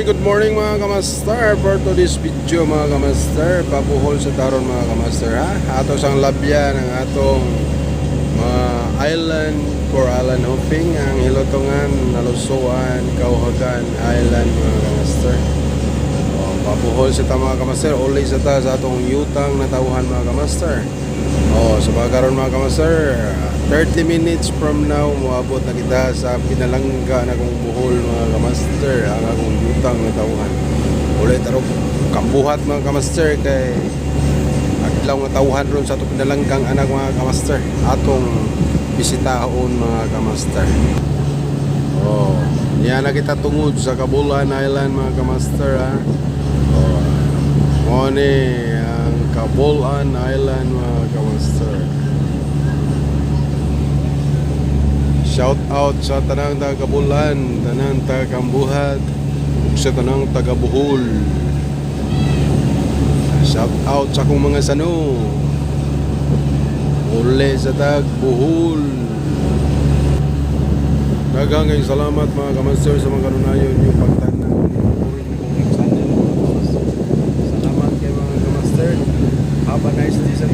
good morning mga kamaster. For today's video mga kamaster, pabuhol sa taron mga kamaster ha. Ato sang labya ng atong mga island for island hopping ang Hilotongan, Nalusuan, Kauhagan Island mga kamaster. Pabuhol sa ta mga kamaster, always sa ta sa atong yutang na tawhan mga kamaster. Sa pagkaroon mga kamaster, 30 minutes from now moabot na kita sa pinalangga na kong buhol mga kamaster, ang akong yutang na tawhan. Ulit tarong kambuhat mga kamaster kay aglaw nga tawhan ron sa atong pinalanggang anak mga kamaster, atong bisitahon mga kamaster. Yan na kita tungod sa Kabulan Island mga kamaster ha. Mone ang Kabulan Island mga kamaster. Shout out sa tanang taga Kabulan, tanang taga Kambuhat, sa tanang taga Bohol. Shout out sa akong mga sano. Uli sa tag Bohol. Daghang kayong salamat mga kamaster sa mga kanunayon yung pagtanaw. Salamat kay mga kamaster. Have a nice day sa